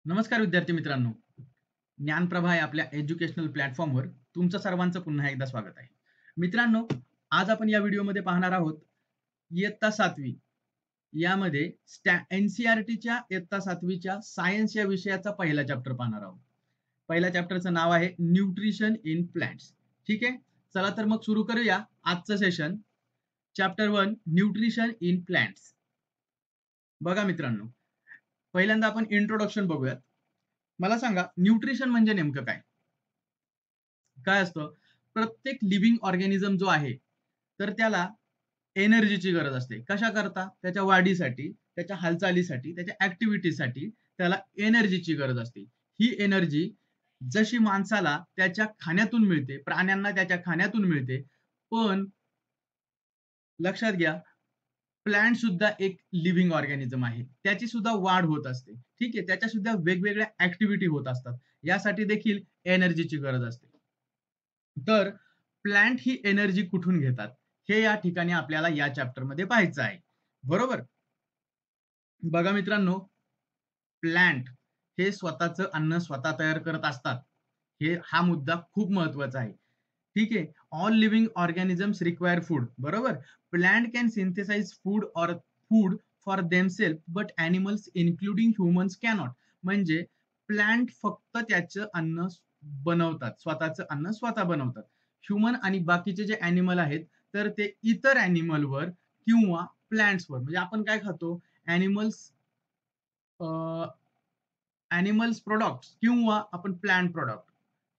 नमस्कार विद्यार्थी मित्रांनो. ज्ञानप्रभा या आपल्या एज्युकेशनल प्लॅटफॉर्मवर तुमचं सर्वांचं पुन्हा एकदा स्वागत आहे. मित्रांनो, आज आपण या व्हिडिओमध्ये पाहणार आहोत इयत्ता 7वी यामध्ये एनसीईआरटीच्या इयत्ता 7वीच्या सायन्स या विषयाचा पहिला चॅप्टर पाहणार आहोत. पहिल्या चॅप्टरचं नाव आहे न्यूट्रिशन इन प्लांट्स. ठीक आहे, चला तर मग सुरू करूया आजचं session. Chapter 1 nutrition in plants. बघा मित्रांनो, पहिल्यांदा आपण इंट्रोडक्शन बघूयात. मला सांगा, न्यूट्रिशन म्हणजे नेमकं काय? काय असतं? प्रत्येक लिव्हिंग ऑर्गॅनिझम जो आहे तर त्याला एनर्जीची गरज असते. कशा करता? त्याच्या वाढीसाठी, त्याच्या हालचालीसाठी, त्याच्या ऍक्टिव्हिटीसाठी त्याला एनर्जीची गरज असते. ही एनर्जी जशी माणसाला त्याच्या खाण्यातून मिळते, प्राण्यांना त्याच्या खाण्यातून मिळते, पण लक्षात घ्या, प्लांट सुद्धा एक लिव्हिंग ऑर्गॅनिझम आहे. त्याची सुद्धा वाढ होत असते. ठीक आहे, त्याच्या सुद्धा वेगवेगळ्या ऍक्टिव्हिटी होत असतात. यासाठी देखील एनर्जीची गरज असते. तर प्लांट ही एनर्जी कुठून घेतात हे या ठिकाणी आपल्याला या चॅप्टर मध्ये पाहायचं आहे. बरोबर. बघा मित्रांनो, प्लांट हे स्वतःचं अन्न स्वतः तयार करत असतात. हा मुद्दा खूप महत्वाचा आहे. ठीक आहे. All living organisms require food. बरोबर. Plant can synthesise food for themselves but animals including humans cannot. म्हणजे प्लांट फक्त त्याचं अन्न बनवतात, स्वतःचं अन्न स्वतः बनवतात. ह्युमन आणि बाकीचे जे ॲनिमल आहेत तर ते इतर ॲनिमलवर किंवा प्लांट्सवर, म्हणजे आपण काय खातो, ॲनिमल्स ॲनिमल्स प्रोडक्ट्स किंवा आपण प्लांट प्रोडक्ट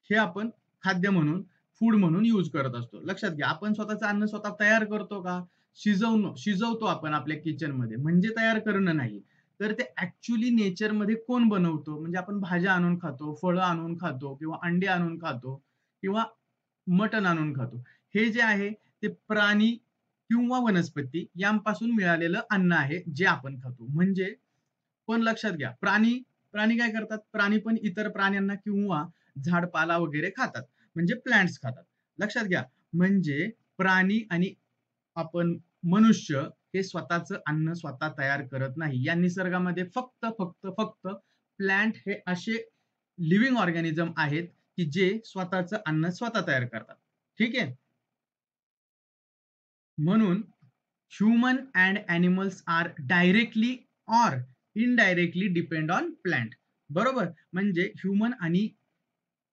हे आपण खाद्य म्हणून, फूड म्हणून यूज करत असतो. लक्षात घ्या, आपण स्वतःचं अन्न स्वतः तयार करतो का? शिजवतो आपण आपल्या किचन मध्ये, म्हणजे तयार करणं नाही. तर ते ऍक्च्युली नेचरमध्ये कोण बनवतो? म्हणजे आपण भाज्या आणून खातो, फळं आणून खातो, किंवा अंडे आणून खातो, किंवा मटण आणून खातो. हे जे आहे ते प्राणी किंवा वनस्पती यांपासून मिळालेलं अन्न आहे जे आपण खातो. म्हणजे पण लक्षात घ्या, प्राणी प्राणी काय करतात? प्राणी पण इतर प्राण्यांना किंवा झाडपाला वगैरे खातात, म्हणजे प्लांट्स खातात. लक्षात घ्या, म्हणजे प्राणी आणि आपण मनुष्य हे स्वतःचं अन्न स्वतः तयार करत नाही. या निसर्गामध्ये फक्त फक्त फक्त प्लांट हे असे लिव्हिंग ऑर्गॅनिझम आहेत की जे स्वतःचं अन्न स्वतः तयार करतात. ठीक आहे. म्हणून human and animals are directly or indirectly depend on plant. बरोबर. म्हणजे ह्युमन आणि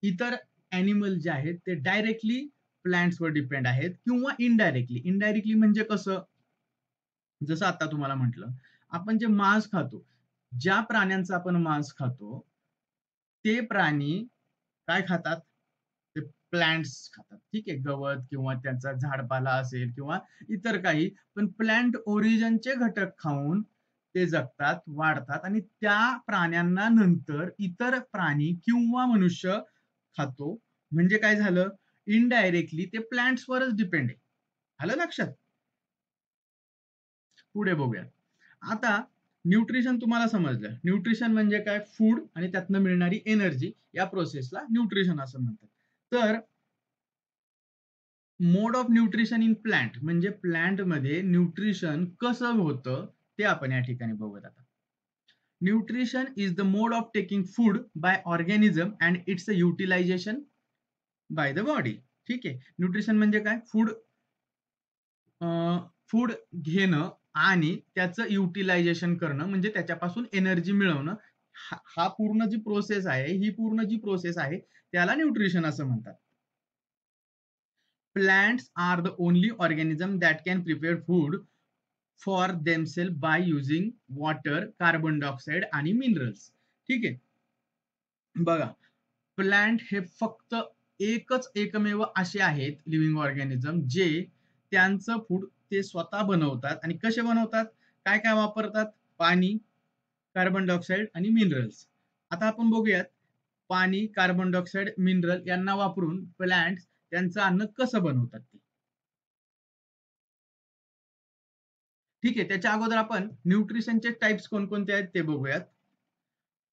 इतर ॲनिमल जे आहेत ते डायरेक्टली प्लांट्सवर डिपेंड आहेत, किंवा इनडायरेक्टली. इनडायरेक्टली म्हणजे कसं? जसं आता तुम्हाला म्हटलं, आपण जे मांस खातो, ज्या प्राण्यांचं आपण मांस खातो ते प्राणी काय खातात? ते प्लांट्स खातात. ठीक आहे, गवत किंवा त्यांचा झाडपाला असेल किंवा इतर काही, पण प्लांट ओरिजिनचे घटक खाऊन ते जगतात, वाढतात, आणि त्या प्राण्यांना नंतर इतर प्राणी किंवा मनुष्य खातो. म्हणजे काय झालं? इनडायरेक्टली ते प्लांट्सवरच डिपेंड आहे. आलं लक्षात? पुढे बघूया. आता न्यूट्रिशन तुम्हाला समजलं. न्यूट्रिशन म्हणजे काय? फूड आणि त्यातनं मिळणारी एनर्जी, या प्रोसेसला न्यूट्रिशन असं म्हणतात. तर mode of nutrition in plant म्हणजे प्लांट मध्ये न्यूट्रिशन कसं होतं ते आपण या ठिकाणी बघूयात आता. Nutrition is the mode of taking food by organism and its utilization by the body. ठीक आहे. न्यूट्रिशन म्हणजे काय? फूड घेणं आणि त्याचं युटिलायझेशन करणं, म्हणजे त्याच्यापासून एनर्जी मिळवणं. हा पूर्ण जी प्रोसेस आहे, ही पूर्ण जी प्रोसेस आहे त्याला न्यूट्रिशन असं म्हणतात. Plants are the only organism that can prepare food for themselves by using water, carbon dioxide आणि minerals. ठीक आहे. बघा, प्लांट हे फक्त एकमेव असे आहेत लिव्हिंग ऑर्गॅनिझम जे त्यांचं फूड ते स्वतः बनवतात. आणि कसे बनवतात? काय काय वापरतात? पाणी, कार्बन डायऑक्साईड आणि मिनरल्स. आता आपण बघूयात, पाणी, कार्बन डायऑक्साईड, मिनरल यांना वापरून प्लांट त्यांचं अन्न कसं बनवतात ते. ठीक आहे, त्याच्या अगोदर आपण न्यूट्रिशनचे टाइप्स कोणकोणते आहेत ते बघूयात.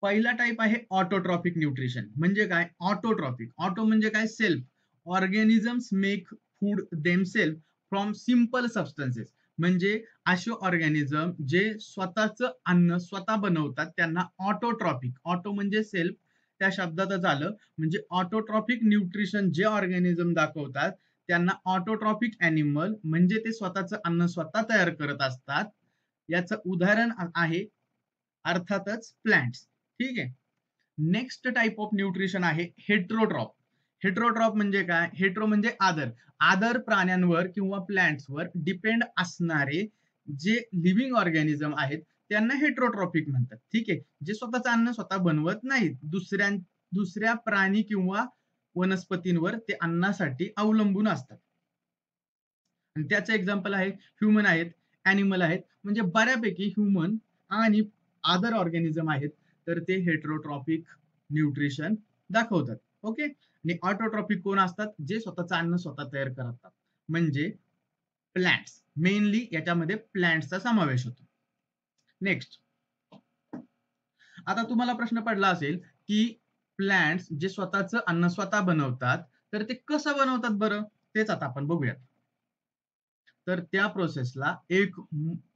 पहिला टाइप आहे ऑटोट्रॉपिक न्यूट्रिशन. म्हणजे काय? ऑटोट्रॉपिक, ऑटो म्हणजे काय? Self. Organisms make food themselves from simple substances. म्हणजे असे ऑर्गॅनिझम जे स्वतःचं अन्न स्वतः बनवतात त्यांना ऑटोट्रॉपिक, ऑटो म्हणजे सेल्फ, त्या शब्दातच आलं, म्हणजे ऑटोट्रॉपिक न्यूट्रिशन जे ऑर्गॅनिझम दाखवतात त्यांना ऑटोट्रॉपिक ॲनिमल, म्हणजे ते स्वतःचं अन्न स्वतः तयार करत असतात. याचं उदाहरण आहे अर्थातच प्लांट्स. ठीक आहे. नेक्स्ट टाइप ऑफ न्यूट्रिशन आहे हेट्रोट्रॉप. हेट्रोट्रॉप म्हणजे काय? हेट्रो म्हणजे आदर. आदर प्राण्यांवर किंवा प्लांट्सवर डिपेंड असणारे जे लिव्हिंग ऑर्गॅनिझम आहेत त्यांना हेट्रोट्रॉपिक म्हणतात. ठीक आहे. जे स्वतःचं अन्न स्वतः बनवत नाहीत, दुसऱ्या प्राणी किंवा वनस्पतींवर ते अन्नासाठी अवलंबून असतात. आणि त्याचं एक्झाम्पल आहे ह्युमन आहेत, ॲनिमल आहेत, म्हणजे बऱ्यापैकी ह्युमन आणि अदर ऑर्गॅनिझम आहेत, तर ते हेट्रोट्रॉपिक न्यूट्रिशन दाखवतात. ओके. आणि ऑटोट्रॉपिक कोण असतात? जे स्वतःचं अन्न स्वतः तयार करतात, म्हणजे प्लांट्स. मेनली याच्यामध्ये प्लांट्सचा समावेश होतो. नेक्स्ट, आता तुम्हाला प्रश्न पडला असेल की प्लांट्स जे स्वतःचं अन्न स्वतः बनवतात तर ते कसं बनवतात बरं? तेच आता आपण बघूयात. तर त्या प्रोसेसला एक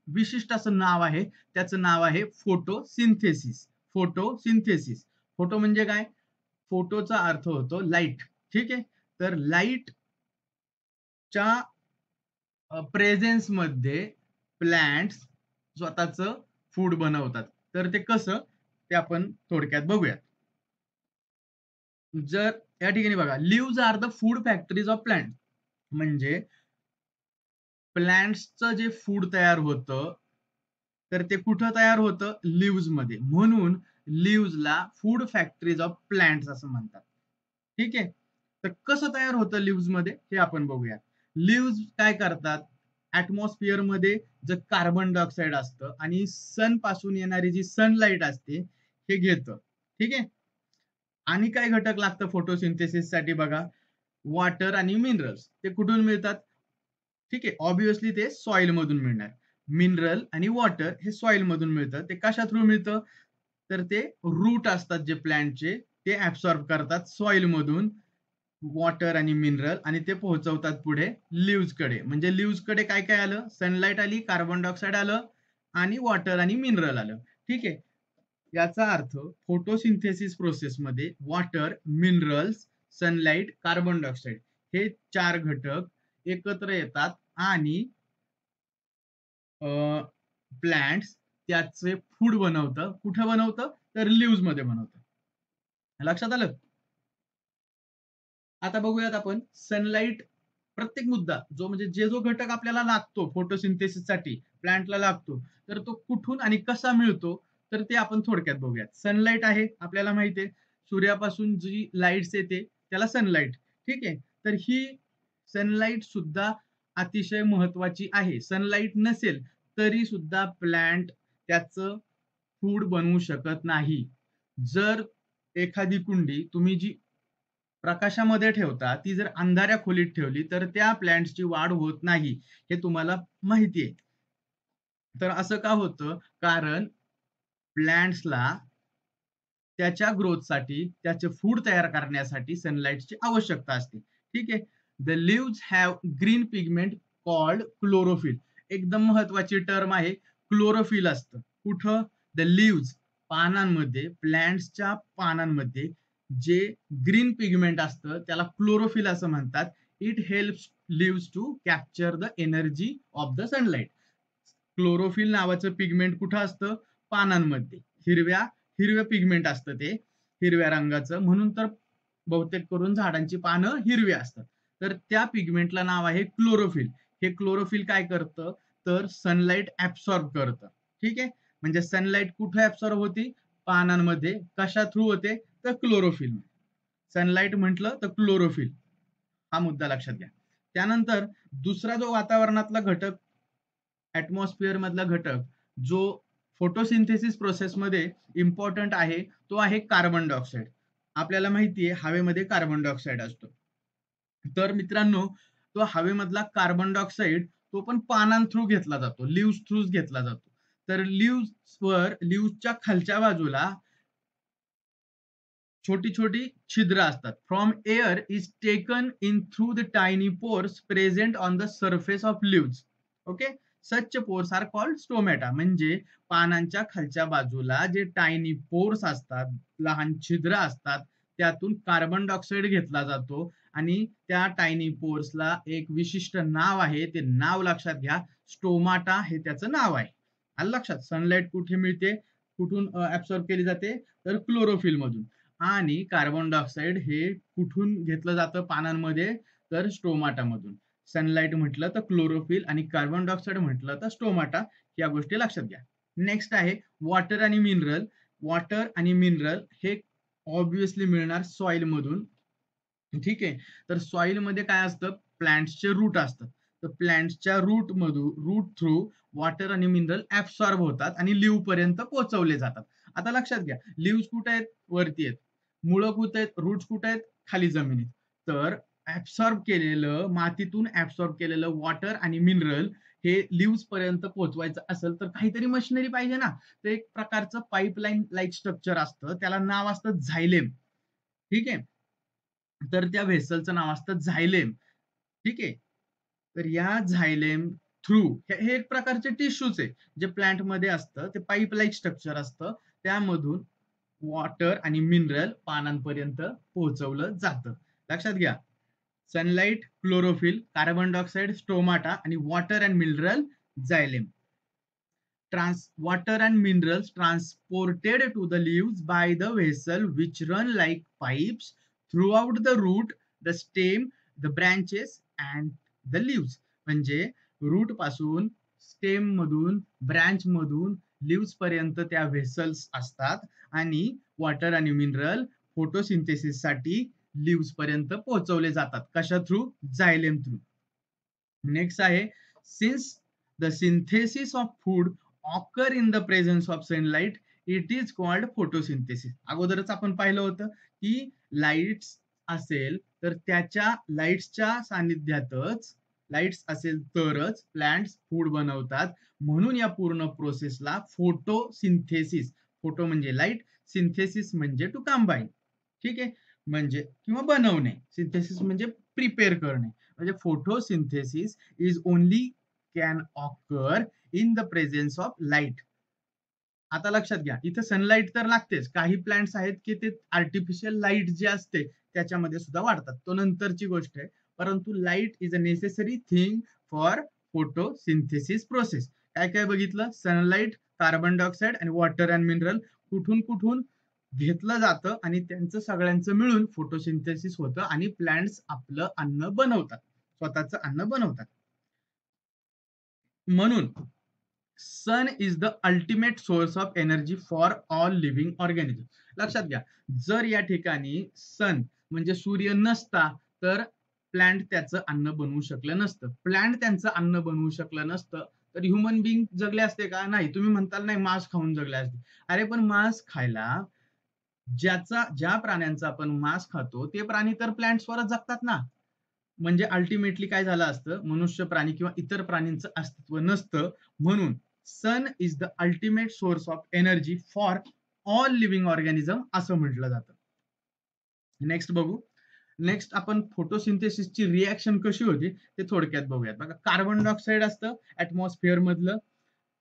विशिष्ट असं नाव आहे. त्याचं नाव आहे फोटोसिंथेसिस. फोटोसिंथेसिस. फोटो म्हणजे काय? फोटोचा अर्थ होतो लाईट. ठीक आहे. तर लाईटच्या प्रेझेन्स मध्ये प्लांट्स स्वतःचं फूड बनवतात. तर ते कसं? ते आपण थोडक्यात बघूयात. जर या ठिकाणी बघा, leaves are the food factories of plant. म्हणजे प्लांट्सचं जे फूड तयार होतं तर ते कुठं तयार होतं? लिव्हज मध्ये. म्हणून लिव्हजला फूड फॅक्टरीज ऑफ प्लांट्स असं म्हणतात. ठीक आहे. तर कसं तयार होतं लिव्हज मध्ये हे आपण बघूया. लिव्हज काय करतात? ऍटमॉस्फिअर मध्ये जे कार्बन डायऑक्साईड असतं आणि सन पासून येणारी जी सनलाईट असते हे घेतं. ठीक आहे. आणि काय घटक लागतं फोटोसिंथेसिस साठी बघा? वॉटर आणि मिनरल्स. ते कुठून मिळतात? ठीक आहे. ऑब्विसली ते सॉइल मधून मिळणार. मिनरल आणि वॉटर हे सॉइल मधून मिळतं. ते कशा थ्रू मिळतं? तर ते रूट असतात जे प्लांटचे, ते ऍब्सॉर्ब करतात सॉइल मधून वॉटर आणि मिनरल, आणि ते पोहोचवतात पुढे लिव्हज कडे. म्हणजे लिव्हज कडे काय काय आलं? सनलाईट आली, कार्बन डायऑक्साईड आलं आणि वॉटर आणि मिनरल आलं. ठीक आहे. याचा अर्थ फोटोसिंथेसिस प्रोसेसमध्ये water, minerals, sunlight, carbon dioxide हे 4 घटक एकत्र येतात आणि प्लांट्स त्याचे फूड बनवतं. कुठं बनवतं? तर लिव्हज मध्ये बनवतं. लक्षात आलं? आता बघूयात आपण सनलाईट. प्रत्येक मुद्दा जो म्हणजे जो घटक आपल्याला लागतो फोटोसिंथेसिस साठी प्लांटला लागतो, तर तो कुठून आणि कसा मिळतो तर ते आपण थोडक्यात बघूयात. सनलाईट आहे आपल्याला माहिती आहे, सूर्यापासून जी लाईट्स येते त्याला सनलाईट. ठीक आहे. तर ही सनलाईट सुद्धा अतिशय महत्वाची आहे. सनलाईट नसेल तरी सुद्धा प्लांट त्याचं फूड बनवू शकत नाही. जर एखादी कुंडी तुम्ही जी प्रकाशामध्ये ठेवता ती जर अंधाऱ्या खोलीत ठेवली तर त्या प्लांट्सची वाढ होत नाही, हे तुम्हाला माहिती आहे. तर असं का होतं? कारण प्लांट्सला त्याच्या ग्रोथसाठी, त्याचे फूड तयार करण्यासाठी सनलाईटची आवश्यकता असते. ठीक आहे. The leaves have green pigment called chlorophyll. एकदम महत्वाची टर्म आहे, क्लोरोफिल असतं. कुठं? द लिव्हज, पानांमध्ये, प्लांट्सच्या पानांमध्ये जे ग्रीन पिगमेंट असतं त्याला क्लोरोफिल असं म्हणतात. It helps leaves to capture the energy of the sunlight. Chlorophyll नावाचं पिगमेंट कुठं असतं? पानांमध्ये. हिरव्या पिगमेंट असतं ते, हिरव्या रंगाचं. म्हणून तर बहुतेक करून झाडांची पानं हिरवी असतात. तर त्या पिगमेंटला नाव आहे क्लोरोफिल. हे क्लोरोफिल काय करतं? तर सनलाईट ऍब्सॉर्ब करतं. ठीक आहे. म्हणजे सनलाईट कुठे ऍब्सॉर्ब होती? पानांमध्ये. कशा थ्रू होते? तर क्लोरोफिल. सनलाईट म्हटलं तर क्लोरोफिल, हा मुद्दा लक्षात घ्या. त्यानंतर दुसरा जो वातावरणातला घटक, ऍटमॉस्फिअर मधला घटक जो फोटोसिंथेसिस प्रोसेसमध्ये इम्पॉर्टंट आहे तो आहे कार्बन डायऑक्साईड. आपल्याला माहिती आहे हवेमध्ये कार्बन डायऑक्साईड असतो. तर मित्रांनो, तो हवेमधला कार्बन डायऑक्साईड तो पण पानां थ्रू घेतला जातो, लिव्हज थ्रू घेतला जातो. तर लिव्हजच्या खालच्या बाजूला छोटी छोटी छिद्र असतात. From air is taken in through the tiny pores present on the surface of leaves. Okay. Such pores are called stomata. म्हणजे पानांच्या खालच्या बाजूला जे टायनी पोर्स असतात, लहान छिद्र असतात, त्यातून कार्बन डायऑक्साईड घेतला जातो आणि त्या टायनी पोर्सला एक विशिष्ट नाव आहे. ते नाव लक्षात घ्या. स्टोमाटा हे त्याचं नाव आहे. आलं लक्षात? सनलाईट कुठे मिळते, कुठून ऍब्सॉर्ब केली जाते, तर क्लोरोफिल मधून. आणि कार्बन डायऑक्साईड हे कुठून घेतलं जातं पानांमध्ये, तर स्टोमाटा मधून. सनलाईट म्हटलं तर क्लोरोफिल आणि कार्बन डायऑक्साईड म्हटलं तर स्टोमाटा. या गोष्टी लक्षात घ्या. नेक्स्ट आहे वॉटर आणि मिनरल. वॉटर आणि मिनरल हे ऑब्विसली मिळणार सॉइल मधून. ठीक आहे. तर सॉइल मध्ये काय असतं, प्लांट्सचे रूट असतात. तर प्लांट्सच्या रूट थ्रू वॉटर आणि मिनरल ऍब्सॉर्ब होतात आणि लिव्ह पर्यंत पोहोचवले जातात. आता लक्षात घ्या, लिव्ह कुठे आहेत, वरती आहेत. मुळं कुठे आहेत, रूट्स कुठे आहेत, खाली जमिनीत. तर ऍब्सॉर्ब केलेलं, मातीतून ऍब्सॉर्ब केलेलं वॉटर आणि मिनरल हे लिव्ह पर्यंत पोहोचवायचं असेल तर काहीतरी मशिनरी पाहिजे ना. तर एक प्रकारचं पाईपलाईन लाईक स्ट्रक्चर असतं, त्याला नाव असतं झायलेम. ठीक आहे. तर त्या व्हेसलचं नाव असतं झायलेम. ठीक आहे. तर या झायलेम थ्रू हे एक प्रकारचे टिश्यूच आहे, जे प्लांट मध्ये असतं. ते पाईप लाईक स्ट्रक्चर असतं, त्यामधून वॉटर आणि मिनरल पानांपर्यंत पोहोचवलं जातं. लक्षात घ्या, sunlight chlorophyll, carbon dioxide stomata आणि water and mineral xylem. Water and minerals transported to the leaves by the vessel which run like pipes throughout the root, the stem, the branches and the leaves. म्हणजे route पासून, stem मधून, branch मधून lives पर्यंत त्या vessels असतात आणि water आणि mineral photosynthesis साठी लिव्स पर्यंत पोहोचवले जातात. कशा थ्रू? झायलेम थ्रू. नेक्स्ट आहे, since the synthesis of food occur in the presence of sunlight, it is called photosynthesis. अगोदरच आपण पाहिलं होतं की लाईट्स असेल तर त्याच्या लाईट्सच्या सानिध्यातच, लाईट्स असेल तरच प्लांट्स फूड बनवतात. म्हणून या पूर्ण प्रोसेसला फोटोसिंथेसिस, फोटो म्हणजे लाईट, सिंथेसिस म्हणजे टू कंबाईन. ठीक आहे. म्हणजे किंवा बनवणे, सिंथेसिस म्हणजे प्रिपेअर करणे. म्हणजे photosynthesis is only can occur in the presence of light. आता लक्षात घ्या, इथे सनलाईट तर लागतेच. काही प्लांट्स आहेत की ते आर्टिफिशियल लाईट जे असते त्याच्यामध्ये सुद्धा वाढतात, तो नंतरची गोष्ट आहे. परंतु light is a necessary thing for photosynthesis process. काय काय बघितलं, सनलाईट, कार्बन डायऑक्साईड आणि वॉटर अँड मिनरल कुठून कुठून घेतलं जातं आणि त्यांचं सगळ्यांचं मिळून फोटोसिंथेसिस होतं आणि प्लांट्स आपलं अन्न बनवतात, स्वतःचं अन्न बनवतात. म्हणून sun is the ultimate source of energy for all living organism. लक्षात घ्या, जर या ठिकाणी सन म्हणजे सूर्य नसता तर प्लांट त्याचं अन्न बनवू शकलं नसतं. प्लांट त्यांचं अन्न बनवू शकलं नसतं तर ह्युमन बिंग जगले असते का? नाही. तुम्ही म्हणताल नाही, मांस खाऊन जगले असते. अरे पण मांस खायला, ज्या प्राण्यांचा आपण मांस खातो ते प्राणी तर प्लांट्सवरच जगतात ना. म्हणजे अल्टिमेटली काय झालं असतं, मनुष्य प्राणी किंवा इतर प्राणींचं अस्तित्व नसतं. म्हणून sun is the ultimate source of energy for all living organism असं म्हटलं जातं. नेक्स्ट बघू. नेक्स्ट आपण फोटोसिंथेसिसची रिॲक्शन कशी होती ते थोडक्यात बघूयात. बघा, कार्बन डायऑक्साईड असतं ऍटमॉस्फिअर मधलं,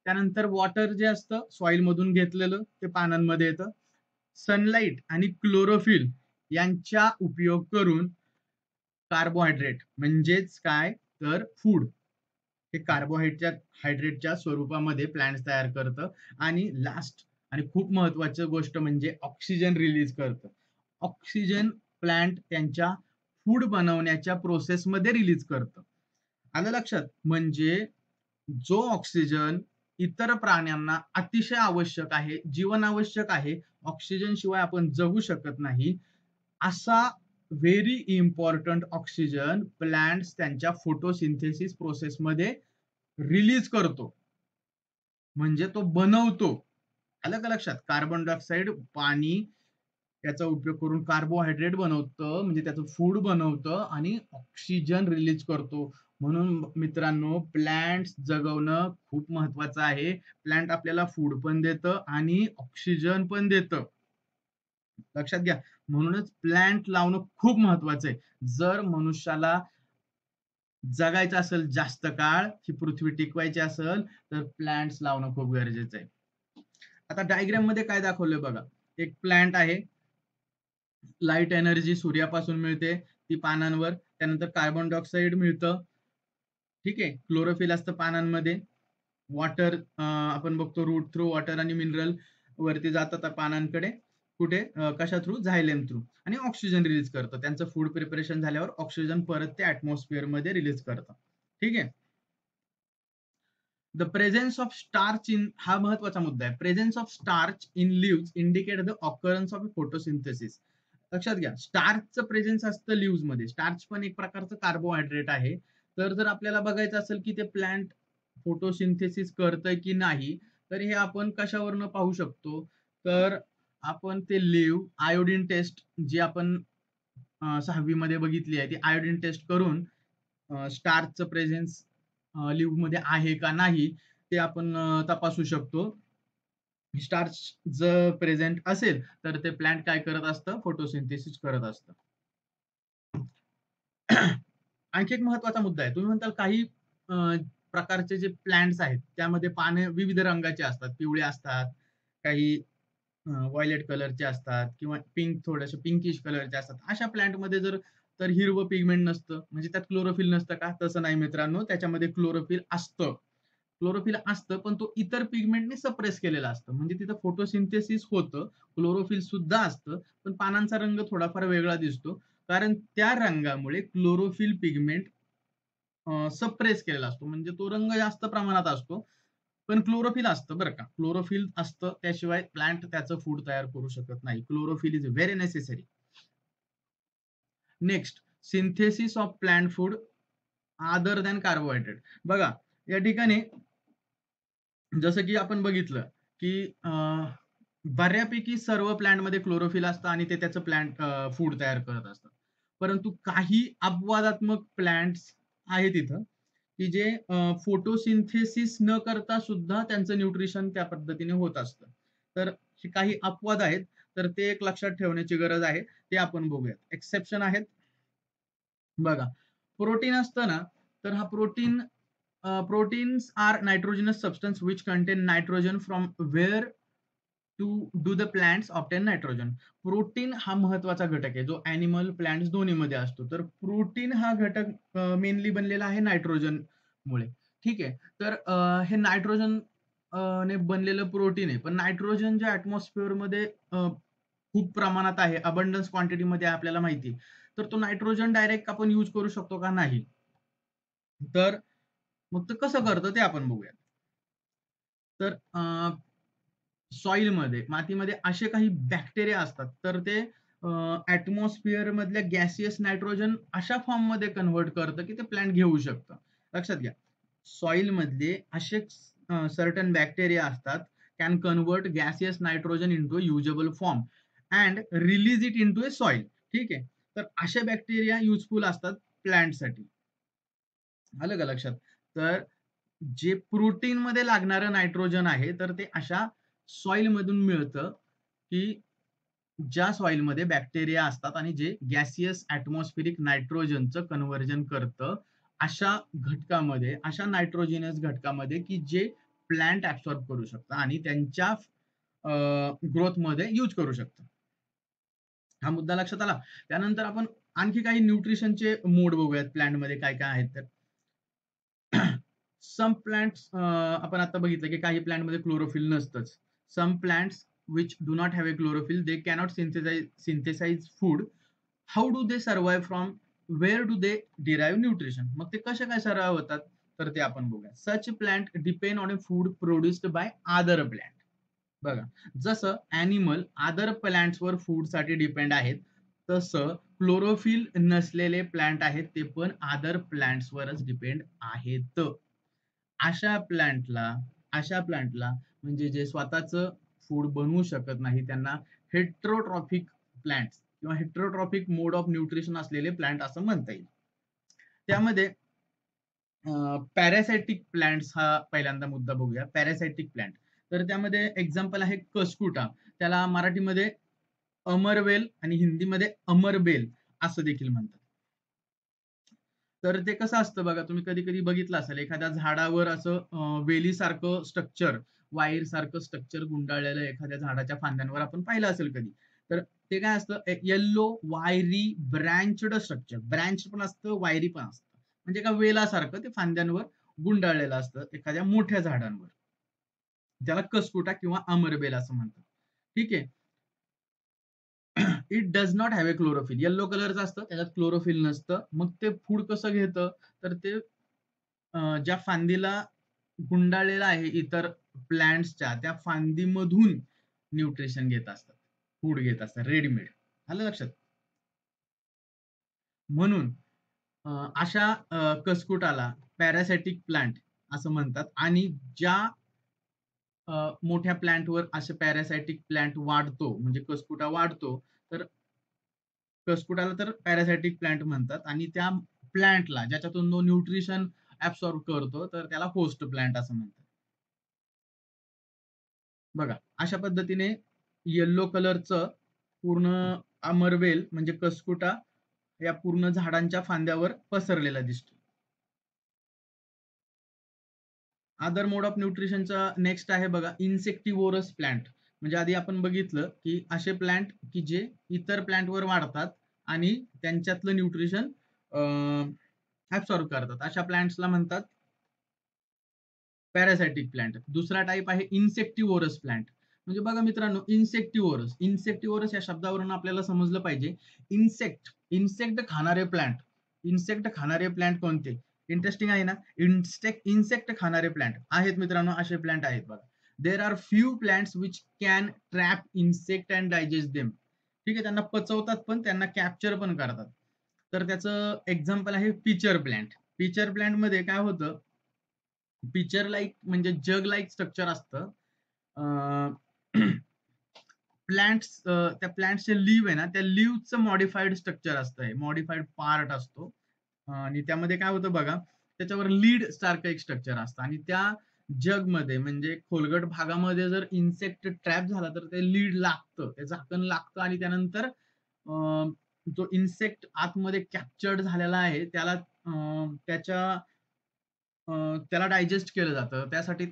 त्यानंतर वॉटर जे असतं सॉइल मधून घेतलेलं ते पानांमध्ये येतं. सनलाइट आणि क्लोरोफिल यांचा उपयोग करून कार्बोहायड्रेट म्हणजेच काय, तर फूड हे कार्बोहायड्रेटच्या स्वरूपामध्ये प्लांट तयार करतं. आणि लास्ट आणि खूप महत्वाची गोष्ट म्हणजे ऑक्सिजन रिलीज करतं. ऑक्सिजन प्लांट त्यांच्या फूड बनवण्याच्या प्रोसेसमध्ये रिलीज करतं. आलं लक्षात? म्हणजे जो ऑक्सिजन इतर प्राण्यांना अतिशय आवश्यक आहे, जीवन आवश्यक आहे, ऑक्सिजन शिवाय आपण जगू शकत नाही, असा व्हेरी इम्पॉर्टंट ऑक्सिजन प्लांट्स त्यांच्या फोटोसिंथेसिस प्रोसेसमध्ये रिलीज करतो, म्हणजे तो बनवतो. आलं का लक्षात? कार्बन डायऑक्साईड, पाणी त्याचा उपयोग करून कार्बोहायड्रेट बनवतं, म्हणजे त्याचं फूड बनवतं आणि ऑक्सिजन रिलीज करतो. म्हणून मित्रांनो, प्लांट्स जगवणं खूप महत्वाचं आहे. प्लांट आपल्याला फूड पण देतं आणि ऑक्सिजन पण देतं. लक्षात घ्या. म्हणूनच प्लांट लावणं खूप महत्वाचं आहे. जर मनुष्याला जगायचं असेल जास्त काळ, ही पृथ्वी टिकवायची असेल तर प्लांट्स लावणं खूप गरजेचं आहे. आता डायग्राम मध्ये काय दाखवलंय बघा, एक प्लांट आहे, लाईट एनर्जी सूर्यापासून मिळते ती पानांवर, त्यानंतर कार्बन डायऑक्साईड मिळतं, ठीक आहे, क्लोरोफिल असतं पानांमध्ये, वॉटर आपण बघतो रूट थ्रू वॉटर आणि मिनरल वरती जातात पानांकडे, कुठे कशा थ्रू, झायलेम थ्रू, आणि ऑक्सिजन रिलीज करतं, त्यांचं फूड प्रिपरेशन झाल्यावर ऑक्सिजन परत ते ऍटमॉस्फिअर मध्ये रिलीज करतं, ठीक आहे. The presence of starch in, हा महत्वाचा मुद्दा आहे, presence of starch in leaves indicate the occurrence of photosynthesis. लक्षात घ्या, स्टार्चचं प्रेझेन्स असतं लिव्स मध्ये, स्टार्च पण एक प्रकारचं कार्बोहायड्रेट आहे. तर जर आपल्याला बघायचं असेल की ते प्लांट फोटोसिंथेसिस करतंय की नाही, तर हे आपण कशावरनं पाहू शकतो, तर आपण ते लिव्ह आयोडीन टेस्ट जी आपण 6वी मध्ये बघितली आहे, ती आयोडीन टेस्ट करून स्टार्चचं प्रेझेन्स लिव्ह मध्ये आहे का नाही ते आपण तपासू शकतो. स्टार्च जर प्रेझेंट असेल तर ते प्लांट काय करत असतं, फोटोसिंथेसिस करत असतं. आणखी एक महत्वाचा मुद्दा आहे, तुम्ही म्हणताल काही प्रकारचे जे प्लांट्स आहेत त्यामध्ये पाने विविध रंगाचे असतात, पिवळे असतात, काही व्हायलेट कलरचे असतात, किंवा पिंक, थोडेसे पिंकिश कलरचे असतात. अशा प्लांट मध्ये जर तर हिरवं पिगमेंट नसतं, म्हणजे त्यात क्लोरोफिल नसतं का, तसं नाही मित्रांनो, त्याच्यामध्ये क्लोरोफिल असतं. क्लोरोफिल असतं पण तो इतर पिगमेंटने सप्रेस केलेला असतं, म्हणजे तिथं फोटोसिंथेसिस होतं, क्लोरोफिल सुद्धा असतं, पण पानांचा रंग थोडाफार वेगळा दिसतो, कारण त्या रंगामुळे क्लोरोफिल पिगमेंट सप्रेस केलेला असतो, म्हणजे तो रंग जास्त प्रमाणात असतो. पण क्लोरोफिल असतं बरं का, क्लोरोफिल असतं, त्याशिवाय प्लांट त्याचं फूड तयार करू शकत नाही. Chlorophyll is very necessary. Next, synthesis of plant food other than carbohydrate. बघा, या ठिकाणी जसं की आपण बघितलं की बऱ्यापैकी सर्व प्लांट मध्ये क्लोरोफिल असतं आणि ते त्याचं प्लांट फूड तयार करत असतात. परंतु काही अपवादात्मक प्लांट्स आहेत इथं की जे फोटोसिंथेसिस न करता सुद्धा त्यांचं न्यूट्रिशन त्या पद्धतीने होत असतं. तर हे काही अपवाद आहेत, तर ते एक लक्षात ठेवण्याची गरज आहे, ते आपण बघूयात. एक्सेप्शन आहेत बघा. प्रोटीन असतं ना, तर हा protein, proteins are nitrogenous substance which contain nitrogen from where to do the plants obtain nitrogen. Protein हा महत्वाचा घटक आहे, जो अॅनिमल प्लांट्स दोन्हीमध्ये असतो. तर प्रोटीन हा घटक मेनली बनलेला आहे नायट्रोजन मुळे, ठीक आहे. तर हे नायट्रोजन ने बनलेलं प्रोटीन आहे, पण नायट्रोजन जे ऍटमॉस्फिअर मध्ये खूप प्रमाणात आहे, अबंडन्स क्वांटिटी मध्ये आपल्याला माहिती आहे. तर तो नायट्रोजन डायरेक्ट आपण यूज करू शकतो का, नाही. तर मग ते कसं करतं ते आपण बघूया. तर सॉइल मध्ये, मातीमध्ये असे काही बॅक्टेरिया असतात, तर ते ऍटमॉस्फिअर मधल्या गॅसियस नायट्रोजन अशा फॉर्म मध्ये कन्व्हर्ट करतं की ते प्लांट घेऊ शकतं. लक्षात घ्या, सॉइल मधले असे सर्टन बॅक्टेरिया असतात, can convert gaseous nitrogen into usable form and release it into A soil, ठीक आहे. तर असे बॅक्टेरिया युजफुल असतात प्लांटसाठी. आलं का लक्षात. तर जे प्रोटीन मध्ये लागणारं नायट्रोजन आहे, तर ते अशा सॉइल मधून मिळतं की ज्या सॉइल मध्ये बॅक्टेरिया असतात आणि जे गॅसियस ऍटमॉस्फेरिक नायट्रोजनचं कन्व्हर्जन करतं अशा घटकामध्ये, अशा नायट्रोजिनस घटकामध्ये की जे प्लांट ऍब्सॉर्ब करू शकतं आणि त्यांच्या ग्रोथ मध्ये यूज करू शकतं. हा मुद्दा लक्षात आला. त्यानंतर आपण आणखी काही न्यूट्रिशनचे मोड बघूयात प्लांट मध्ये काय काय आहेत. तर सम प्लांट्स, आपण आता बघितलं की काही प्लांट मध्ये क्लोरोफिल नसतंच. Some plants which do not have a chlorophyll, they cannot synthesise food. How do they survive from, where do they derive nutrition, मग ते कसे काय सर्वाइव्ह होतात, तर ते आपण बघूया. Such plant depend on a food produced by other plant. बघा, जसं अॅनिमल अदर प्लांट्सवर फूड साठी डिपेंड आहेत, तसं क्लोरोफिल नसलेले प्लांट आहेत ते पण अदर प्लांट्सवरच डिपेंड आहेत. अशा प्लांटला अशा प्लांटला म्हणजे जे स्वतःचं फूड बनवू शकत नाही, त्यांना हेट्रोट्रॉफिक प्लांट्स किंवा हेट्रोट्रॉफिक मोड ऑफ न्यूट्रिशन असलेले प्लांट असं म्हणता येईल. त्यामध्ये पॅरासायटिक प्लांट्स हा पहिल्यांदा मुद्दा बघूया. पॅरासायटिक प्लांट, तर त्यामध्ये एक्झाम्पल आहे कसकुटा, त्याला मराठीमध्ये अमरवेल आणि हिंदीमध्ये अमरबेल असं देखील म्हणतात. तर ते कसं असतं बघा, तुम्ही कधी कधी बघितलं असेल एखाद्या झाडावर असं वेलीसारखं स्ट्रक्चर, वायर सारखं स्ट्रक्चर गुंडाळलेलं एखाद्या झाडाच्या फांद्यांवर आपण पाहिलं असेल कधी. तर ते काय असतं, येल्लो वायरी ब्रँचड स्ट्रक्चर, ब्रँच पण असतं वायरी पण असतं, म्हणजे एका वेलासारखं ते फांद्यांवर गुंडाळलेलं असतं एखाद्या मोठ्या झाडांवर. त्याला कसकुटा किंवा अमरबेल असं म्हणतात. ठीक आहे. It does not have a chlorophyll. Yellow कलरचं असतं, त्याच्यात क्लोरोफिल नसतं. मग ते फूड कसं घेतं, तर ते ज्या फांदीला गुंडाळलेला आहे इतर प्लांट्सच्या, त्या फांदीमधून न्यूट्रिशन घेत असतात, फूड घेत असतात रेडीमेड. आलं लक्षात? म्हणून अशा कसकुटाला पॅरासाइटिक प्लांट असं म्हणतात. आणि ज्या मोठ्या प्लांटवर असे पॅरासाइटिक प्लांट वाढतो, म्हणजे कसकुटा वाढतो, तर कसकुटाला तर पॅरासाइटिक प्लांट म्हणतात. आणि त्या प्लांटला ज्याच्यातून तो न्यूट्रिशन ऍब्सॉर्ब करतो, तर त्याला होस्ट प्लांट असं म्हणतात. बघा, अशा पद्धतीने येल्लो कलरचं पूर्ण अमरवेल म्हणजे कसकुटा या पूर्ण झाडांच्या फांद्यावर पसरलेला दिसतो. अदर मोड ऑफ न्यूट्रिशनचा नेक्स्ट आहे बघा, इन्सेक्टिव्होरस प्लांट. म्हणजे आधी आपण बघितलं की असे प्लांट की जे इतर प्लांटवर वाढतात आणि त्यांच्यातलं न्यूट्रिशन ऍब्सॉर्ब करतात, अशा प्लांट्सला म्हणतात पॅरासाइटिक प्लांट. दुसरा टाईप आहे इन्सेक्टिव्होरस प्लांट. म्हणजे बघा मित्रांनो, इन्सेक्टिव्होरस, इन्सेक्टिव्होरस या शब्दावरून आपल्याला समजलं पाहिजे इन्सेक्ट, इन्सेक्ट खाणारे प्लांट. इन्सेक्ट खाणारे प्लांट कोणते? इंटरेस्टिंग आहे ना. इन्सेक्ट खाणारे प्लांट आहेत मित्रांनो, असे प्लांट आहेत बघा. There are few plants which can trap insect and digest them. ठीक आहे, त्यांना पचवतात पण त्यांना कॅप्चर पण करतात. तर त्याचं एक्झाम्पल आहे पिचर प्लांट. पिचर प्लांट मध्ये काय होतं, पिक्चर लाईक म्हणजे जग लाईक स्ट्रक्चर असतं. प्लांट्स, त्या प्लांटचे लिव्ह आहे ना, त्या लिव्हचं मॉडिफाईड स्ट्रक्चर असतं, मॉडिफाईड पार्ट असतो. आणि त्यामध्ये काय होतं बघा, त्याच्यावर लीड सारखं एक स्ट्रक्चर असतं. आणि त्या जग मध्ये म्हणजे खोलगट भागामध्ये जर इन्सेक्ट ट्रॅप झाला तर ते लीड लागतं, ते झाकण लागतं. आणि त्यानंतर जो इन्सेक्ट आतमध्ये कॅप्चर्ड झालेला आहे त्याला त्याच्या त्याला डायजेस्ट केलं जातं. त्यासाठी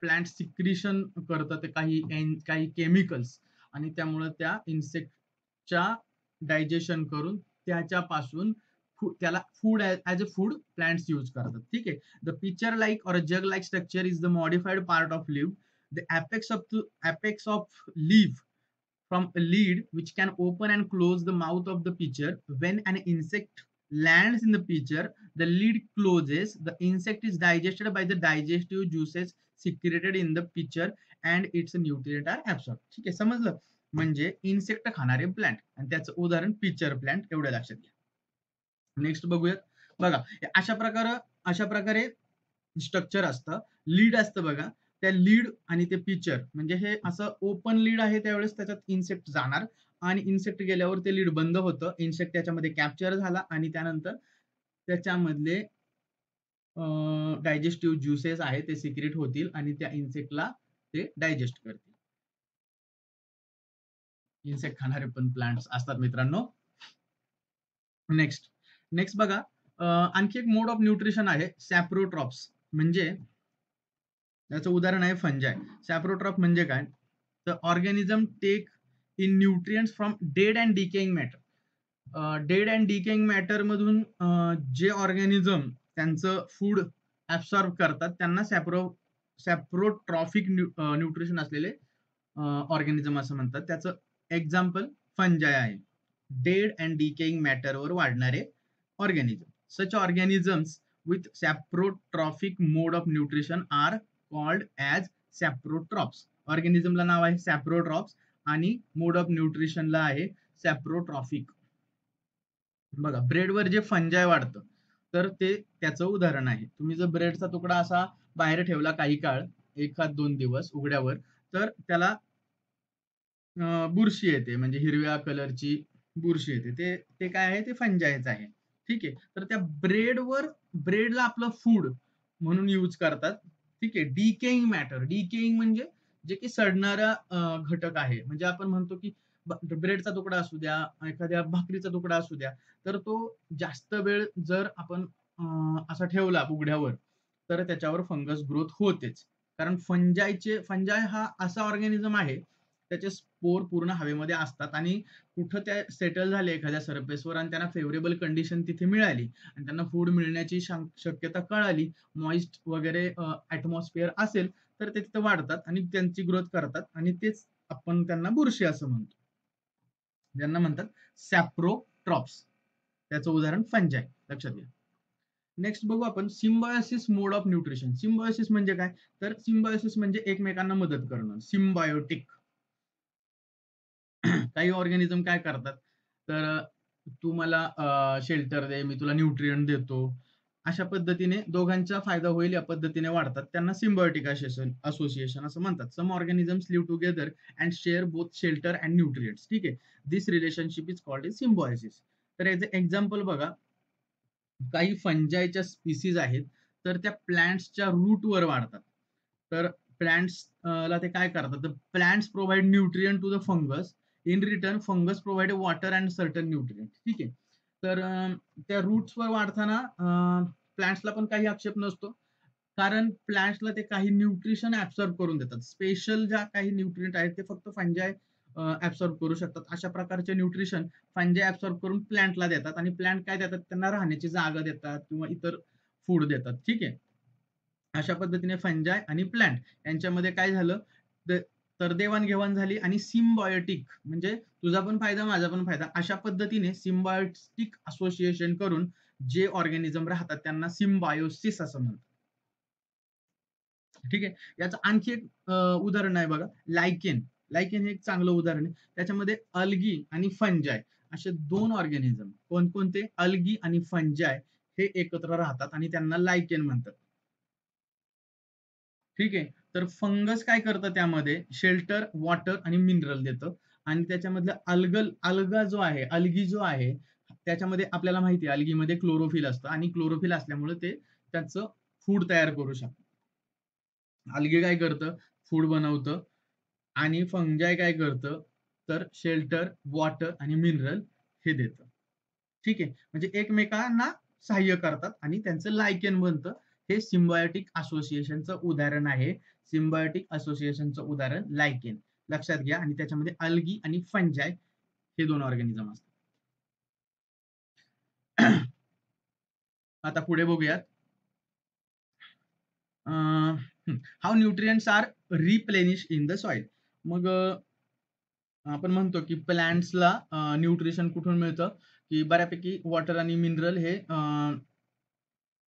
प्लांट सिक्रिशन करतं ते काही केमिकल्स. आणि त्यामुळे त्या इन्सेक्टच्या डायजेशन करून त्याच्यापासून त्याला food as a food plants use करतात. ठीक आहे. The picture like or jug like structure is the modified part of leaf. The apex of leaf from a lead which can open and close the mouth of the pitcher. When an insect lands in the pitcher, the lid closes. The insect is digested by the digestive juices secreted in the pitcher and its nutrient are absorbed. ठीक आहे, समजलं? म्हणजे insect खाणारे plant आणि त्याचं उदाहरण pitcher plant, एवढं लक्षात घ्या. नेक्स्ट बघूयात. बघा, अशा प्रकारे स्ट्रक्चर असतं. लीड असतं बघा, त्या लीड आणि ते पिक्चर म्हणजे हे असं ओपन लीड आहे, त्यावेळेस त्याच्यात इन्सेक्ट जाणार आणि इन्सेक्ट गेल्यावर ते लीड बंद होतं. इन्सेक्ट त्याच्यामध्ये कॅप्चर झाला आणि त्यानंतर त्याच्यामधले डायजेस्टिव्ह ज्युसेस आहे ते सिक्रेट होतील आणि त्या इन्सेक्टला ते डायजेस्ट करतील. इन्सेक्ट खाणारे पण प्लांट्स असतात मित्रांनो. नेक्स्ट नेक्स्ट बघा, आणखी एक मोड ऑफ न्यूट्रिशन आहे सॅप्रोट्रॉप्स. म्हणजे याचं उदाहरण आहे फंजाय. सॅप्रोट्रॉप म्हणजे काय, तर organism take in nutrients from dead and decaying matter. Dead and decaying matter मधून जे ऑर्गॅनिझम त्यांचं फूड ऍब्सॉर्ब करतात त्यांना सॅप्रोट्रॉफिक न्यूट्रिशन असलेले ऑर्गॅनिझम असं म्हणतात. त्याचं एक्झाम्पल फंजाय आहे. डेड अँड डिकेइंग मॅटरवर वाढणारे organism. Such organisms with saprotrophic mode of nutrition are called as saprotrophs. ऑर्गॅनिझमला नाव आहे सॅप्रोट्रॉप्स आणि मोड ऑफ न्यूट्रिशनला आहे सॅप्रोट्रॉफिक. बघा, ब्रेडवर जे फंजाय वाढतं तर ते त्याचं उदाहरण आहे. तुम्ही जर ब्रेडचा तुकडा असा बाहेर ठेवला काही काळ, 1-2 दिवस उघड्यावर, तर त्याला बुरशी येते, म्हणजे हिरव्या कलरची बुरशी येते. ते ते काय आहे, ते फंजायच आहे. ठीक आहे. तर त्या ब्रेडला आपलं फूड म्हणून यूज करतात. ठीक आहे. डिकेइंग मॅटर, डिकेइंग म्हणजे जे की सडणारा घटक आहे. म्हणजे आपण म्हणतो की ब्रेडचा तुकडा असू द्या, एखाद्या भाकरीचा तुकडा असू द्या, तर तो जास्त वेळ जर आपण असा ठेवला उघड्यावर, तर त्याच्यावर फंगस ग्रोथ होतेच. कारण फंजाय हा असा ऑर्गॅनिझम आहे, त्याचे स्पोर पूर्ण हवेमध्ये असतात आणि कुठं त्या सेटल झाले एखाद्या सरफेसवर आणि त्यांना फेवरेबल कंडिशन तिथे मिळाली आणि त्यांना फूड मिळण्याची शक्यता कळाली, मॉइस्ट वगैरे ऍटमॉस्फिअर असेल, तर ते तिथे वाढतात आणि त्यांची ग्रोथ करतात आणि तेच आपण त्यांना बुरशी असं म्हणतो. ज्यांना म्हणतात सॅप्रोट्रॉप्स. त्याचं उदाहरण फंजाय. लक्षात घ्या. नेक्स्ट बघू आपण symbiosis mode of nutrition. Symbiosis म्हणजे काय? तर सिम्बायोसिस म्हणजे एकमेकांना मदत करणं. सिम्बायोटिक. काही ऑर्गॅनिझम काय करतात? तर तू मला शेल्टर दे, मी तुला न्यूट्रिएंट देतो. अशा पद्धतीने दोघांचा फायदा होईल या पद्धतीने वाढतात. त्यांना सिम्बायोटिक असोसिएशन असं म्हणतात. Some organisms live together and share both shelter and nutrients. ठीक आहे. This relationship is called is symbiosis. तर याचं एक्झाम्पल बघा, काही फंजायच्या स्पीसीज आहेत, तर त्या प्लांट्सच्या रूटवर वाढतात. तर प्लांट्स ला ते काय करतात? तर plants provide nutrient to the fungus. In return fungus provide water and certain nutrient. ठीक आहे. तर त्या रूट्सवर वाढताना प्लांट्सला पण काही आक्षेप नसतो. कारण प्लांट्सला ते काही न्यूट्रिशन ऍब्सॉर्ब करून देतात. स्पेशल ज्या काही न्यूट्रिएंट आहेत ते फक्त फंजाय ऍब्सॉर्ब करू शकतात. अशा प्रकारचे न्यूट्रिशन फंजाय ऍब्सॉर्ब करून प्लांटला देतात आणि प्लांट काय देतात? त्यांना राहण्याची जागा देतात किंवा इतर फूड देतात. ठीक आहे. अशा पद्धतीने फंजाय आणि प्लांट यांच्यामध्ये काय झालं? तर देवाणघेवाण झाली आणि सिम्बायोटिक म्हणजे तुझा पण फायदा माझा पण फायदा अशा पद्धतीने सिम्बायोटिक असोसिएशन करून जे ऑर्गॅनिझम राहतात त्यांना सिम्बायोसिस असं म्हणतात. ठीक आहे. याचं आणखी एक उदाहरण आहे बघा, लायकेन. लायकेन हे एक चांगलं उदाहरण आहे. त्याच्यामध्ये अल्गी आणि फंजाय असे दोन ऑर्गॅनिझम, कोणकोणते? अल्गी आणि फंजाय हे एकत्र राहतात आणि त्यांना लायकेन म्हणतात. ठीक आहे. तर फंगस काय करतं? त्यामध्ये शेल्टर, वॉटर आणि मिनरल देतं आणि त्याच्यामधलं अल्गा जो आहे, अल्गी जो आहे, त्याच्यामध्ये आपल्याला माहिती आहे अल्गीमध्ये क्लोरोफिल असतं आणि क्लोरोफिल असल्यामुळे ते त्याचं फूड तयार करू शकतं. अल्गी काय करतं? फूड बनवतं आणि फंजाय काय करतं? तर शेल्टर, वॉटर आणि मिनरल हे देतं. ठीक आहे. म्हणजे एकमेकांना सहाय्य करतात आणि त्यांचं लायकेन बनतं. हे सिम्बायोटिक असोसिएशनचं उदाहरण आहे. सिम्बायोटिक असोसिएशनचं उदाहरण लायकेन. लक्षात घ्या आणि त्याच्यामध्ये अल्गी आणि फंजाय हे दोन ऑर्गॅनिझम असतात. आता पुढे बघूयात. How nutrients are replenish in the soil. मग आपण म्हणतो की प्लांट्सला न्यूट्रिशन कुठून मिळतं? की बऱ्यापैकी वॉटर आणि मिनरल हे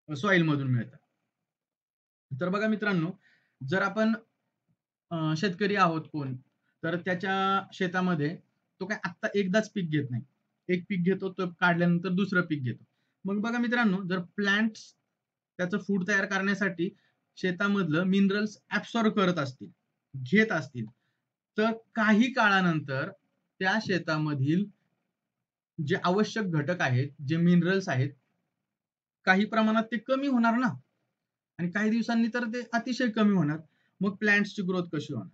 सॉइल मधून मिळतात. तर बघा मित्रांनो, जर आपण शेतकरी आहोत कोण, तर त्याच्या शेतामध्ये तो काय आत्ता एकदाच पीक घेत नाही. एक पीक घेतो, तो काढल्यानंतर दुसरं पीक घेतो. मग बघा मित्रांनो, जर प्लांट्स त्याचं फूड तयार करण्यासाठी शेतामधलं मिनरल्स ऍब्सॉर्ब करत असतील, घेत असतील, तर काही काळानंतर त्या शेतामधील जे आवश्यक घटक आहेत, जे मिनरल्स आहेत, काही प्रमाणात ते कमी होणार ना आणि काही दिवसांनी तर ते अतिशय कमी होणार. मग प्लांट्सची ग्रोथ कशी होणार?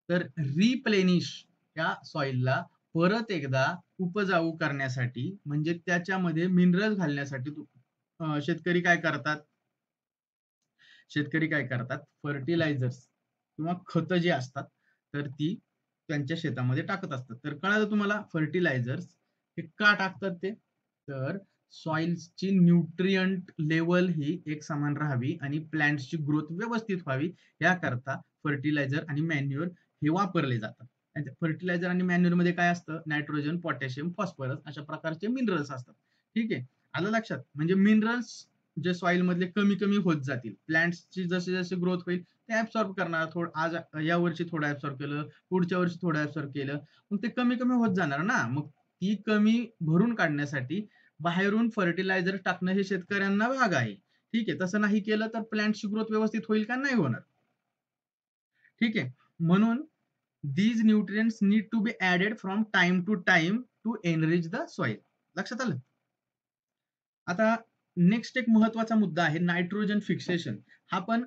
तर रिप्लेनिश या सॉइलला परत एकदा उपजाऊ करण्यासाठी म्हणजे त्याच्यामध्ये मिनरल घालण्यासाठी शेतकरी काय करतात? शेतकरी काय करतात? फर्टिलायझर्स किंवा खतं जी असतात, तर ती त्यांच्या शेतामध्ये टाकत असतात. तर कळालं तुम्हाला फर्टिलायझर्स हे का टाकतात ते? तर सॉइलची न्यूट्रिएंट लेवल ही एक समान राहावी आणि प्लांट्सची ग्रोथ व्यवस्थित व्हावी याकरता फर्टिलायझर आणि मॅन्युअर हे वापरले जातात. फर्टिलायझर आणि मॅन्युअर मध्ये काय असतं? नायट्रोजन, पोटॅशियम, फॉस्फरस अशा प्रकारचे मिनरल्स असतात. ठीक आहे. आलं लक्षात? म्हणजे मिनरल्स जे सॉइल मधले कमी कमी होत जातील. प्लांट्सची जशी जशी ग्रोथ होईल ते ऍब्सॉर्ब करणार. आज या वर्षी थोडं ऍब्सॉर्ब केलं, पुढच्या वर्षी थोडं ऍब्सॉर्ब केलं, मग ते कमी कमी होत जाणार ना. मग ती कमी भरून काढण्यासाठी बाहेरून फर्टिलायझर टाकणं हे शेतकऱ्यांना भाग आहे. ठीक आहे. तसं नाही केलं तर प्लांटची ग्रोथ व्यवस्थित होईल का? नाही होणार. ठीक आहे. म्हणून these nutrients need to be added from time to time to enrich the soil. लक्षात आलं? आता नेक्स्ट एक महत्वाचा मुद्दा आहे नायट्रोजन फिक्सेशन. हा पण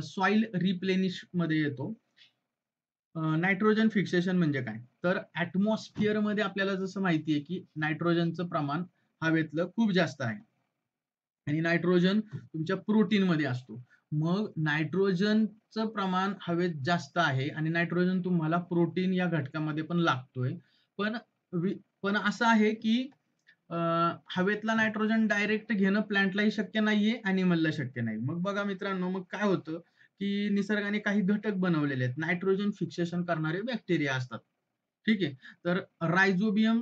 सॉइल रिप्लेनिश मध्ये येतो. नायट्रोजन फिक्सेशन म्हणजे काय? तर ऍटमॉस्फिअर मध्ये आपल्याला जसं माहिती आहे की नायट्रोजनचं प्रमाण हवेतलं खूप जास्त आहे आणि नायट्रोजन तुमच्या प्रोटीन मध्ये असतो. मग नायट्रोजनचं प्रमाण हवेत जास्त आहे आणि नायट्रोजन तुम्हाला प्रोटीन या घटकामध्ये पण लागतोय. पण पण असं आहे की हवेतला नायट्रोजन डायरेक्ट घेणं प्लांटलाही शक्य नाहीये, ॲनिमलला शक्य नाही. मग बघा मित्रांनो, मग काय होतं, की निसर्गाने काही घटक बनवलेले आहेत. नायट्रोजन फिक्सेशन करणारे बॅक्टेरिया असतात. ठीक आहे. तर रायझोबियम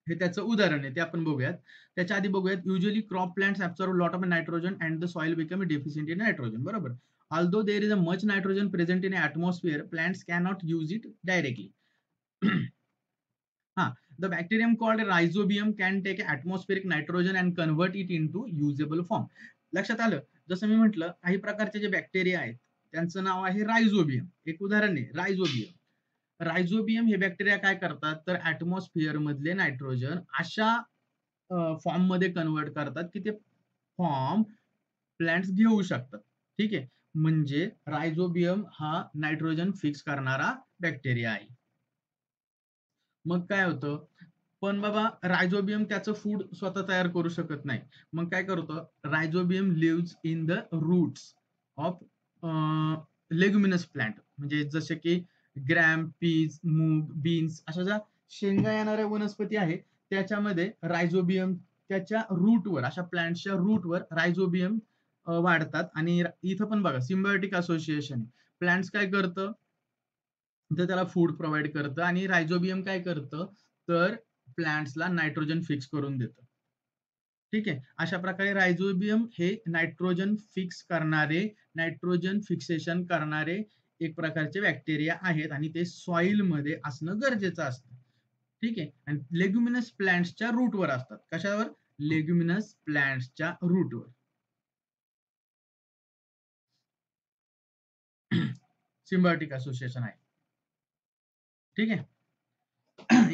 हे त्याचं उदाहरण आहे. ते आपण बघूयात. त्याच्या आधी बघूयात usually crop plants absorb lot of nitrogen and the soil become deficient in nitrogen. बरोबर. Although there is a much nitrogen present in atmosphere, plants cannot use it directly. The bacterium called rhizobium can take atmospheric nitrogen and convert it into usable form. लक्षात आलं? जसं मी म्हटलं, काही प्रकारचे जे bacteria आहेत त्यांचं नाव आहे रायझोबियम. एक उदाहरण आहे रायझोबियम. रायझोबियम हे बॅक्टेरिया काय करतात, तर ऍटमॉस्फिअर मधले नायट्रोजन अशा फॉर्म मध्ये कन्वर्ट करतात की ते फॉर्म प्लांट्स घेऊ शकतात. ठीक आहे. म्हणजे रायझोबियम हा नायट्रोजन फिक्स करणारा बॅक्टेरिया आहे. मग काय होतं, पण बाबा रायझोबियम त्याचं फूड स्वतः तयार करू शकत नाही. मग काय करतो, rhizobium lives in the roots of leguminous plant, म्हणजे जसे की ग्रॅम, पीज, मूग, बीन्स अशा ज्या शेंगा येणाऱ्या वनस्पती आहे त्याच्यामध्ये रायझोबियम त्याच्या रूटवर, अशा प्लांटच्या रूटवर रायझोबियम वाढतात. आणि इथं पण बघा सिम्बायोटिक असोसिएशन, प्लांट्स काय करतं, तर त्याला फूड प्रोव्हाइड करतं आणि रायझोबियम काय करतं, तर प्लांट्सला नायट्रोजन फिक्स करून देतं. ठीक आहे. अशा प्रकारे रायझोबियम हे नायट्रोजन फिक्सेशन करणारे एक प्रकारचे बॅक्टेरिया आहेत आणि ते सॉइल मध्ये असणं गरजेचं असतं. ठीक आहे. आणि लेग्युमिनस प्लांट्सच्या रूटवर असतात. कशावर? लेग्युमिनस प्लांट्सच्या रूटवर. सिम्बायोटिक असोसिएशन आहे. ठीक आहे.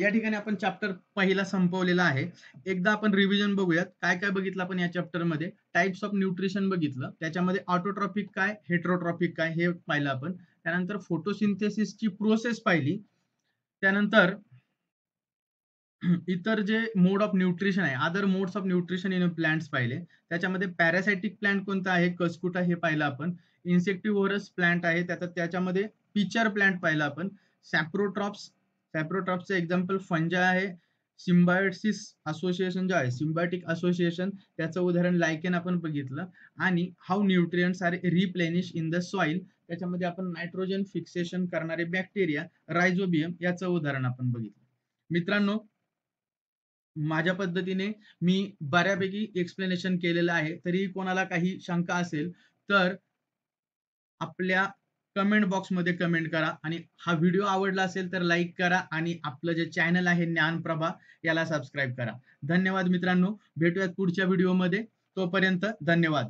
या ठिकाणी आपण चॅप्टर पहिला संपवलेला आहे. एकदा आपण रिव्हिजन बघूयात. काय काय बघितलं आपण या चॅप्टर मध्ये. टाइप्स ऑफ न्यूट्रिशन बघितलं. त्याच्यामध्ये ऑटोट्रॉपिक काय, हेट्रोट्रॉपिक काय हे पाहिलं आपण. त्यानंतर फोटोसिंथेसिसची प्रोसेस पाहिली. त्यानंतर इतर जे मोड ऑफ न्यूट्रिशन आहे, other modes of nutrition in plants पाहिले. त्याच्यामध्ये पॅरासायटिक प्लांट कोणता आहे, कस्कुटा हे पाहिलं आपण. इन्सेक्टिव्होरस प्लांट आहे त्याच्यामध्ये पिचर प्लांट पाहिलं आपण. सॅप्रोट्रॉप्स, सॅप्रोट्रॉप्सचं एक्झाम्पल फंजा आहे. सिम्बायोसिस असोसिएशन जे आहे, सिम्बायोटिक असोसिएशन, त्याचं उदाहरण लायकेन आपण बघितलं. आणि how nutrients are replenish in the soil, त्याच्यामध्ये आपण नायट्रोजन फिक्सेशन करणारे बॅक्टेरिया रायझोबियम याचं उदाहरण आपण बघितलं. मित्रांनो, माझ्या पद्धतीने मी बऱ्यापैकी एक्सप्लेनेशन केलेलं आहे. तरी कोणाला काही शंका असेल तर आपल्या कमेंट बॉक्समध्ये कमेंट करा आणि हा व्हिडिओ आवडला असेल तर लाईक करा आणि आपलं जे चॅनल आहे ज्ञानप्रभा याला सबस्क्राईब करा. धन्यवाद मित्रांनो. भेटूयात पुढच्या व्हिडिओमध्ये. तोपर्यंत धन्यवाद.